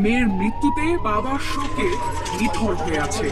মেয়ের মৃত্যুতে বাবার শোকে নিথর হয়ে আছে।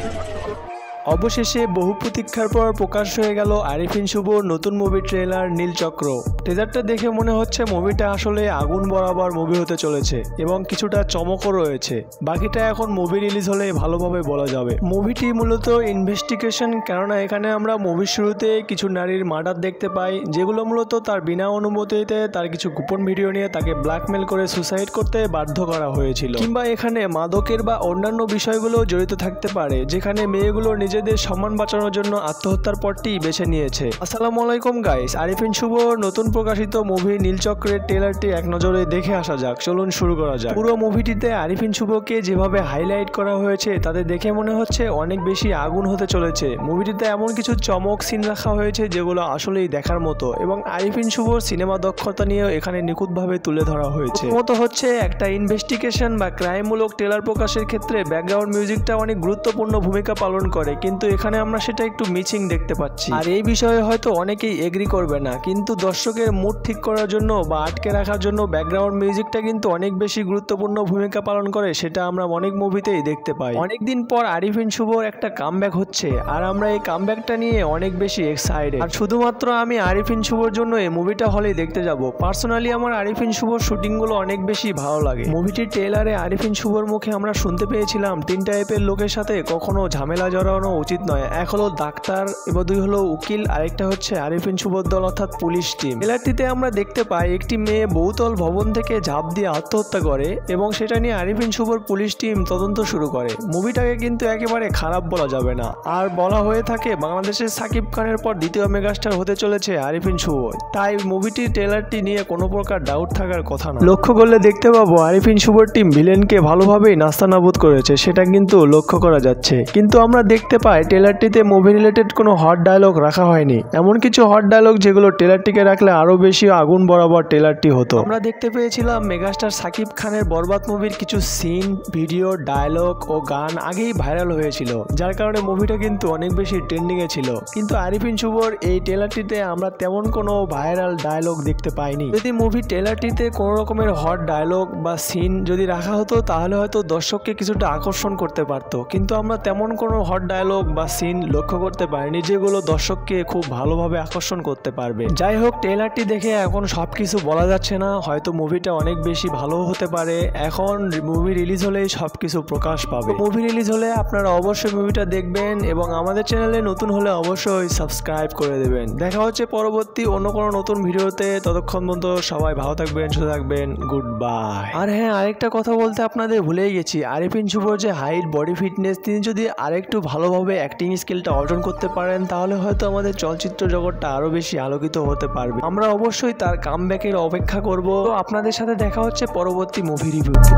অবশেষে বহু প্রতীক্ষার পর প্রকাশ হয়ে গেল আরিফিন শুভর নতুন মুভি ট্রেলার নীলচক্র। ট্রেলারটা দেখে মনে হচ্ছে মুভিটা আসলে আগুন বরাবর মুভি হতে চলেছে এবং কিছুটা চমকও রয়েছে। বাকিটা এখন মুভি রিলিজ হলে ভালোভাবে বলা যাবে। মুভিটি মূলত ইনভেস্টিগেশন, কেননা এখানে আমরা মুভির শুরুতে কিছু নারীর মার্ডার দেখতে পাই, যেগুলো মূলত তার বিনা অনুমতিতে তার কিছু গোপন ভিডিও নিয়ে তাকে ব্ল্যাকমেল করে সুসাইড করতে বাধ্য করা হয়েছিল। কিংবা এখানে মাদকের বা অন্যান্য বিষয়গুলো জড়িত থাকতে পারে, যেখানে মেয়েগুলো নিজেদের সম্মান বাঁচানোর জন্য আত্মহত্যার পথটি বেছে নিয়েছে। আসসালামু আলাইকুম গাইস, আরিফিন শুভ নতুন প্রকাশিত মুভি নীলচক্রের ট্রেলারটি এক নজরে দেখে আসা যাক। চলুন শুরু করা যাক। পুরো মুভিটিতে আরিফিন শুভকে যেভাবে হাইলাইট করা হয়েছে তাতে দেখে মনে হচ্ছে অনেক বেশি আগুন হতে চলেছে। মুভিটিতে এমন কিছু চমক সিন রাখা হয়েছে যেগুলো আসলেই দেখার মতো এবং আরিফিন শুভর সিনেমা দক্ষতা নিয়েও এখানে নিখুঁতভাবে তুলে ধরা হয়েছে। প্রথমত হচ্ছে একটা ইনভেস্টিগেশন বা ক্রাইমমূলক ট্রেলার প্রকাশের ক্ষেত্রে ব্যাকগ্রাউন্ড মিউজিকটা অনেক গুরুত্বপূর্ণ ভূমিকা পালন করে, কিন্তু এখানে আমরা সেটা একটু মিচিং দেখতে পাচ্ছি। আর এই বিষয়ে হয়তো অনেকেই এগ্রি করবে না, কিন্তু দর্শকের মুড ঠিক করার জন্য বা আটকে রাখার জন্য ব্যাকগ্রাউন্ড মিউজিকটা কিন্তু অনেক বেশি গুরুত্বপূর্ণ ভূমিকা পালন করে, সেটা আমরা অনেক মুভিতেই দেখতে পাই। অনেকদিন পর আরিফিন শুভর একটা কামব্যাক হচ্ছে আর আমরা এই কামব্যাকটা নিয়ে অনেক বেশি এক্সাইটেড। আর শুধুমাত্র আমি আরিফিন শুভর জন্য এই মুভিটা হলেই দেখতে যাব। পার্সোনালি আমার আরিফিন শুভর শুটিংগুলো অনেক বেশি ভালো লাগে। মুভিটির ট্রেলারে আরিফিন শুভর মুখে আমরা শুনতে পেয়েছিলাম 3 টাইপের লোকের সাথে কখনো ঝামেলা জড়ানো উচিত নয়। এক হলো ডাক্তার, এবং 2 হলো উকিল, আরেকটা হচ্ছে আরিফিন শুভর দল অর্থাৎ পুলিশ টিম। ট্রেলারটিতে আমরা দেখতে পাই একটি মেয়ে বহুতল ভবন থেকে ঝাঁপ দিয়ে আত্মহত্যা করে এবং সেটা নিয়ে আরিফিন শুভর পুলিশ টিম তদন্ত শুরু করে। মুভিটাকে কিন্তু একেবারে খারাপ বলা যাবে না। আর বলা হয়ে থাকে বাংলাদেশের সাকিব খানের পর দ্বিতীয় মেগাস্টার হতে চলেছে আরিফিন শুভ, তাই মুভিটির ট্রেলারটি নিয়ে কোনো প্রকার ডাউট থাকার কথা না। লক্ষ্য করলে দেখতে পাবো আরিফিন শুভর টিম ভিলেনকে ভালোভাবেই নাস্তানাবুদ করেছে, সেটা কিন্তু লক্ষ্য করা যাচ্ছে। কিন্তু আমরা দেখতে পাই ট্রেলারটিতে মুভি রিলেটেড কোনো হট ডায়লগ রাখা হয়নি। এমন কিছু হট ডায়লগ যেগুলো ট্রেলারটিকে রাখলে আরো বেশি আগুন বরাবর ট্রেলারটি হতো। আমরা দেখতে পেয়েছিলাম মেগাস্টার সাকিব খানের বরবাদ মুভির কিছু সিন, ভিডিও, ডায়লগ ও গান আগেই ভাইরাল হয়েছিল, যার কারণে মুভিটা কিন্তু অনেক বেশি ট্রেন্ডিং এ ছিল। কিন্তু আরিফিন শুভর এই ট্রেলারটিতে আমরা তেমন কোনো ভাইরাল ডায়লগ দেখতে পাইনি। যদি মুভি ট্রেলারটিতে কোনো রকমের হট ডায়লগ বা সিন যদি রাখা হতো তাহলে হয়তো দর্শককে কিছুটা আকর্ষণ করতে পারতো, কিন্তু আমরা তেমন কোনো হট ডায়লগ বা সিন লক্ষ্য করতে পারিনি যেগুলো দর্শককে খুব ভালোভাবে আকর্ষণ করতে পারবে। যাই হোক, ট্রেলারটি দেখে এখন সবকিছু বলা যাচ্ছে না, হয়তো মুভিটা অনেক বেশি ভালো হতে পারে। এখন মুভি রিলিজ হলেই সবকিছু প্রকাশ পাবে। মুভি রিলিজ হলে আপনারা অবশ্যই মুভিটা দেখবেন এবং আমাদের চ্যানেলে নতুন হলে অবশ্যই সাবস্ক্রাইব করে দেবেন। দেখা হচ্ছে পরবর্তী অন্য কোনো নতুন ভিডিওতে। ততক্ষণ পর্যন্ত সবাই ভালো থাকবেন, সুস্থ থাকবেন, গুড বাই। আর হ্যাঁ, আরেকটা কথা বলতে আপনাদের ভুলেই গেছি, আরিফিন শুভর যে হাইট, বডি ফিটনেস, তিনি যদি আরেকটু ভালোভাবে অ্যাক্টিং স্কিলটা অর্জন করতে পারেন তাহলে হয়তো আমাদের চলচ্চিত্র জগৎটা আরো বেশি আলোকিত হতে পারবে। আমরা অবশ্যই তার কামব্যাকের অপেক্ষা করব। আপনাদের সাথে দেখা হচ্ছে পরবর্তী মুভি রিভিউতে।